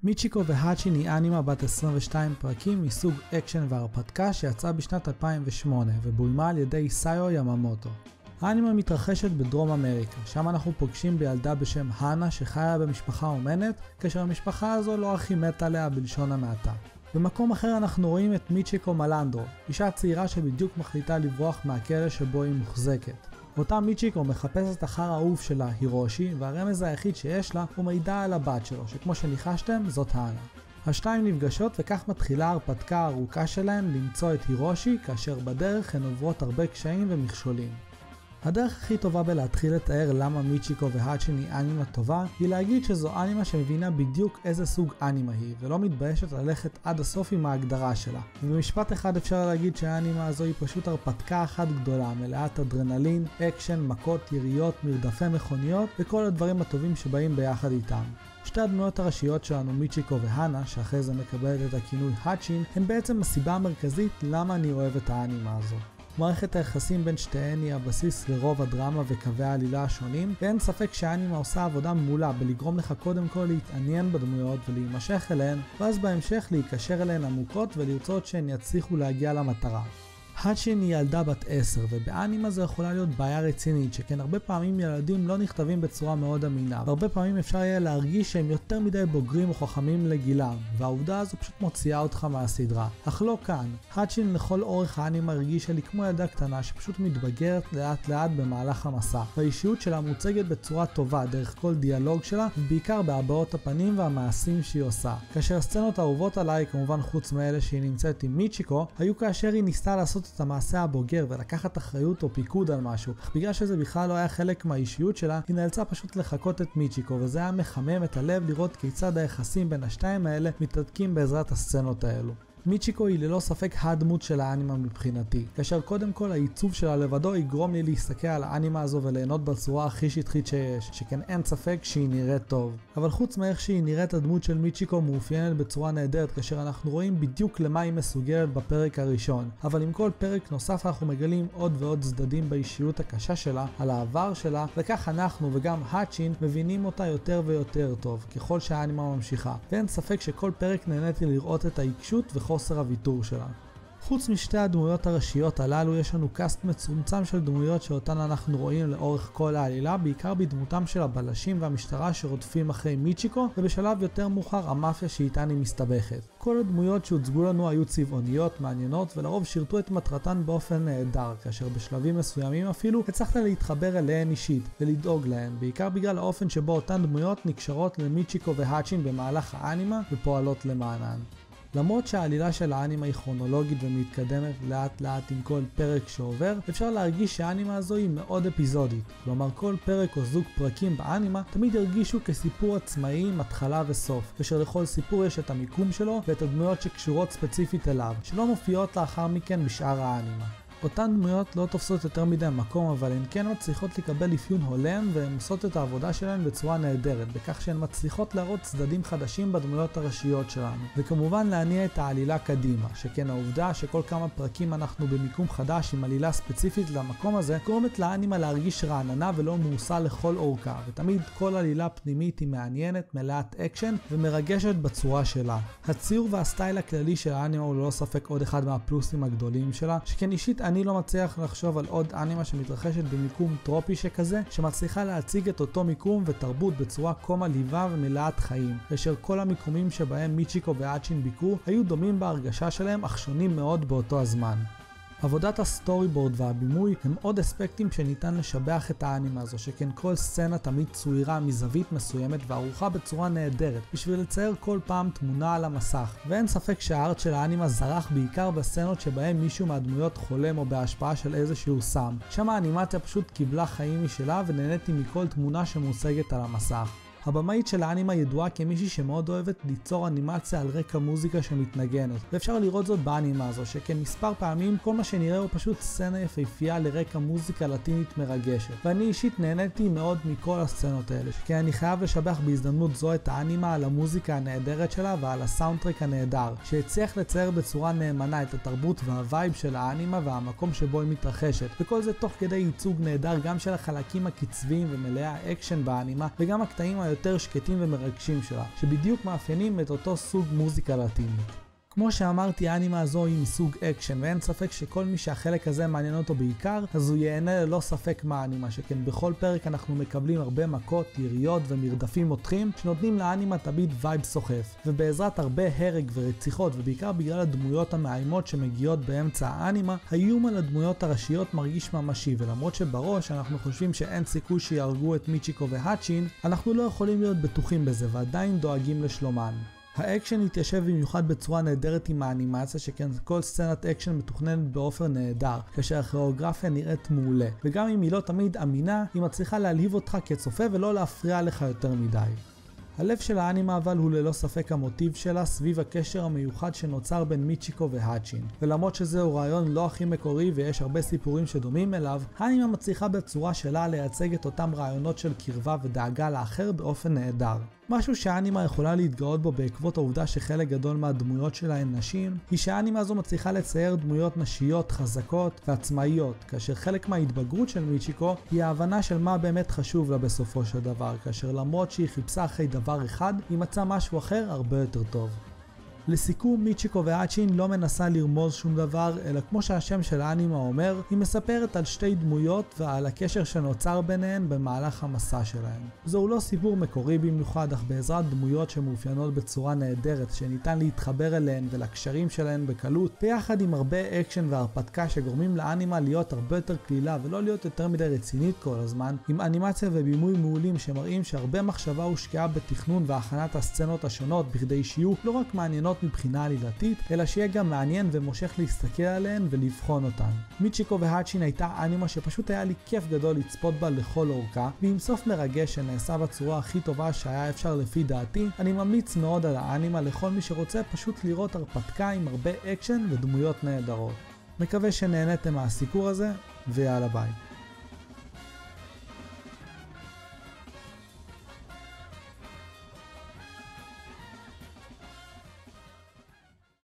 מיצ'יקו והאצ'ין היא אנימה בת 22 פרקים מסוג אקשן והרפתקה שיצאה בשנת 2008 ובוימה על ידי סאיו יממוטו. האנימה מתרחשת בדרום אמריקה, שם אנחנו פוגשים בילדה בשם האנה שחיה במשפחה אומנת, כאשר המשפחה הזו לא הכי מתה עליה בלשון המעטה. במקום אחר אנחנו רואים את מיצ'יקו מלנדרו, אישה צעירה שבדיוק מחליטה לברוח מהכלא שבו היא מוחזקת. אותה מיצ'יקו מחפשת אחר האהוב שלה, הירושי, והרמז היחיד שיש לה הוא מידע על הבת שלו, שכמו שניחשתם, זאת האנה. השתיים נפגשות וכך מתחילה ההרפתקה הארוכה שלהן למצוא את הירושי, כאשר בדרך הן עוברות הרבה קשיים ומכשולים. הדרך הכי טובה בלהתחיל לתאר למה מיצ'יקו והאצ'ין היא אנימה טובה, היא להגיד שזו אנימה שמבינה בדיוק איזה סוג אנימה היא, ולא מתביישת ללכת עד הסוף עם ההגדרה שלה. ובמשפט אחד אפשר להגיד שהאנימה הזו היא פשוט הרפתקה אחת גדולה, מלאת אדרנלין, אקשן, מכות, יריות, מרדפי מכוניות, וכל הדברים הטובים שבאים ביחד איתם. שתי הדמויות הראשיות שלנו, מיצ'יקו והאנה, שאחרי זה מקבלת את הכינוי האצ'ין, הן בעצם הסיבה המרכזית למה אני אוהב את האנימה הזו. מערכת היחסים בין שתיהן היא הבסיס לרוב הדרמה וקווי העלילה השונים, ואין ספק שהאנימה עושה עבודה מעולה בלגרום לך קודם כל להתעניין בדמויות ולהימשך אליהן, ואז בהמשך להיקשר אליהן עמוקות ולרצות שהן יצליחו להגיע למטרה. האצ'ין היא ילדה בת 10, ובאנימה זו יכולה להיות בעיה רצינית, שכן הרבה פעמים ילדים לא נכתבים בצורה מאוד אמינה, והרבה פעמים אפשר יהיה להרגיש שהם יותר מדי בוגרים או חכמים לגילם, והעובדה הזו פשוט מוציאה אותך מהסדרה. אך לא כאן, האצ'ין לכל אורך האנימה הרגישה לי כמו ילדה קטנה שפשוט מתבגרת לאט לאט במהלך המסע, והאישיות שלה מוצגת בצורה טובה דרך כל דיאלוג שלה, ובעיקר בהבעות הפנים והמעשים שהיא עושה. כאשר הסצנות האהובות עליי, כמובן חוץ מאלה שהיא נמצאת עם מיצ'יקו, היו כאשר היא ניסתה לעשות את המעשה הבוגר ולקחת אחריות או פיקוד על משהו, אך בגלל שזה בכלל לא היה חלק מהאישיות שלה, היא נאלצה פשוט לחכות את מיצ'יקו, וזה היה מחמם את הלב לראות כיצד היחסים בין השתיים האלה מתהדקים בעזרת הסצנות האלו. מיצ'יקו היא ללא ספק הדמות של האנימה מבחינתי, כאשר קודם כל העיצוב שלה לבדו יגרום לי להסתכל על האנימה הזו וליהנות בצורה הכי שטחית שיש, שכן אין ספק שהיא נראית טוב. אבל חוץ מאיך שהיא נראית, הדמות של מיצ'יקו מאופיינת בצורה נהדרת, כאשר אנחנו רואים בדיוק למה היא מסוגלת בפרק הראשון. אבל עם כל פרק נוסף אנחנו מגלים עוד ועוד צדדים באישיות הקשה שלה, על העבר שלה, וכך אנחנו וגם האצ'ין מבינים אותה יותר ויותר טוב, ככל שהאנימה ממשיכה. ואין ספק שכל פרק נהניתי לראות את העיקשות וחוסר הוויתור שלה. חוץ משתי הדמויות הראשיות הללו, יש לנו קאסט מצומצם של דמויות שאותן אנחנו רואים לאורך כל העלילה, בעיקר בדמותם של הבלשים והמשטרה שרודפים אחרי מיצ'יקו, ובשלב יותר מאוחר המאפיה שאיתן היא מסתבכת. כל הדמויות שהוצגו לנו היו צבעוניות, מעניינות, ולרוב שירתו את מטרתן באופן נהדר, כאשר בשלבים מסוימים אפילו הצלחת להתחבר אליהן אישית ולדאוג להן, בעיקר בגלל האופן שבו אותן דמויות נקשרות למיצ'יקו והאצ'ין במהלך האנימה ופועלות למענן. למרות שהעלילה של האנימה היא כרונולוגית ומתקדמת לאט לאט עם כל פרק שעובר, אפשר להרגיש שהאנימה הזו היא מאוד אפיזודית. כלומר, כל פרק או זוג פרקים באנימה תמיד ירגישו כסיפור עצמאי עם התחלה וסוף, כאשר לכל סיפור יש את המיקום שלו ואת הדמויות שקשורות ספציפית אליו, שלא מופיעות לאחר מכן בשאר האנימה. אותן דמויות לא תופסות יותר מדי מקום, אבל הן כן מצליחות לקבל אפיון הולם והן עושות את העבודה שלהן בצורה נהדרת, בכך שהן מצליחות להראות צדדים חדשים בדמויות הראשיות שלנו, וכמובן להניע את העלילה קדימה, שכן העובדה שכל כמה פרקים אנחנו במיקום חדש עם עלילה ספציפית למקום הזה, גורמת לאנימה להרגיש רעננה ולא מורסה לכל אורכה, ותמיד כל עלילה פנימית היא מעניינת, מלאת אקשן ומרגשת בצורה שלה. הציור והסטייל הכללי של האנימה הוא ללא ספק עוד אחד מהפלוסים הגדולים שלה, שכן אישית אני לא מצליח לחשוב על עוד אנימה שמתרחשת במיקום טרופי שכזה, שמצליחה להציג את אותו מיקום ותרבות בצורה כה מלהיבה ומלאת חיים, כאשר כל המיקומים שבהם מיצ'יקו והאצ'ין ביקרו היו דומים בהרגשה שלהם אך שונים מאוד באותו הזמן. עבודת הסטורי בורד והבימוי הם עוד אספקטים שניתן לשבח את האנימה הזו, שכן כל סצנה תמיד צוירה מזווית מסוימת וערוכה בצורה נהדרת בשביל לצייר כל פעם תמונה על המסך, ואין ספק שהארט של האנימה זרח בעיקר בסצנות שבהם מישהו מהדמויות חולם או בהשפעה של איזשהו סם. שם האנימציה פשוט קיבלה חיים משלה ונהניתי מכל תמונה שמוצגת על המסך. הבמאית של האנימה ידועה כמישהי שמאוד אוהבת ליצור אנימציה על רקע מוזיקה שמתנגנת, ואפשר לראות זאת באנימה הזו, שכן מספר פעמים כל מה שנראה הוא פשוט סצנה יפהפייה לרקע מוזיקה לטינית מרגשת, ואני אישית נהניתי מאוד מכל הסצנות האלה, שכן אני חייב לשבח בהזדמנות זו את האנימה על המוזיקה הנהדרת שלה ועל הסאונדטרק הנהדר, שהצליח לצייר בצורה נאמנה את התרבות והווייב של האנימה והמקום שבו היא מתרחשת, וכל זה תוך כדי ייצוג נהדר גם של החלקים הקצביים ומלאי האקשן באנימה, וגם הקטעים היותר שקטים ומרגשים שלה, שבדיוק מאפיינים את אותו סוג מוזיקה לטינית. כמו שאמרתי, האנימה הזו היא מסוג אקשן, ואין ספק שכל מי שהחלק הזה מעניין אותו בעיקר, אז הוא ייהנה ללא ספק מהאנימה, שכן בכל פרק אנחנו מקבלים הרבה מכות, יריות ומרדפים מותחים, שנותנים לאנימה תמיד וייב סוחף. ובעזרת הרבה הרג ורציחות, ובעיקר בגלל הדמויות המאיימות שמגיעות באמצע האנימה, האיום על הדמויות הראשיות מרגיש ממשי, ולמרות שבראש אנחנו חושבים שאין סיכוי שיהרגו את מיצ'יקו והאצ'ין, אנחנו לא יכולים להיות בטוחים בזה, ועדיין דואגים לשלומן. האקשן התיישב במיוחד בצורה נהדרת עם האנימציה, שכן כל סצנת אקשן מתוכננת באופן נהדר, כאשר הכוריאוגרפיה נראית מעולה, וגם אם היא לא תמיד אמינה, היא מצליחה להלהיב אותך כצופה ולא להפריע לך יותר מדי. הלב של האנימה אבל הוא ללא ספק המוטיב שלה סביב הקשר המיוחד שנוצר בין מיצ'יקו והאצ'ין. ולמרות שזהו רעיון לא הכי מקורי ויש הרבה סיפורים שדומים אליו, האנימה מצליחה בצורה שלה לייצג את אותם רעיונות של קרבה ודאגה לאחר באופן נהדר. משהו שהאנימה יכולה להתגאות בו בעקבות העובדה שחלק גדול מהדמויות שלה הן נשים, היא שהאנימה הזו מצליחה לצייר דמויות נשיות חזקות ועצמאיות, כאשר חלק מההתבגרות של מיצ'יקו היא ההבנה של מה באמת חשוב לה בסופו של דבר, כאשר למרות שהיא חיפשה אחרי דבר אחד, היא מצאה משהו אחר הרבה יותר טוב. לסיכום, מיצ'יקו והאצ'ין לא מנסה לרמוז שום דבר, אלא כמו שהשם של האנימה אומר, היא מספרת על שתי דמויות ועל הקשר שנוצר ביניהן במהלך המסע שלהן. זהו לא סיפור מקורי במיוחד, אך בעזרת דמויות שמאופיינות בצורה נהדרת, שניתן להתחבר אליהן ולקשרים שלהן בקלות, ביחד עם הרבה אקשן והרפתקה שגורמים לאנימה להיות הרבה יותר קלילה ולא להיות יותר מדי רצינית כל הזמן, עם אנימציה ובימוי מעולים שמראים שהרבה מחשבה הושקעה בתכנון והכנת הסצנות השונות בכדי שיהיו לא רק מעניינות מבחינה עלילתית, אלא שיהיה גם מעניין ומושך להסתכל עליהן ולבחון אותן. מיצ'יקו והאצ'ין הייתה אנימה שפשוט היה לי כיף גדול לצפות בה לכל אורכה, ועם סוף מרגש שנעשה בצורה הכי טובה שהיה אפשר לפי דעתי, אני ממליץ מאוד על האנימה לכל מי שרוצה פשוט לראות הרפתקה עם הרבה אקשן ודמויות נהדרות. מקווה שנהנתם מהסיקור הזה, ויאללה ביי.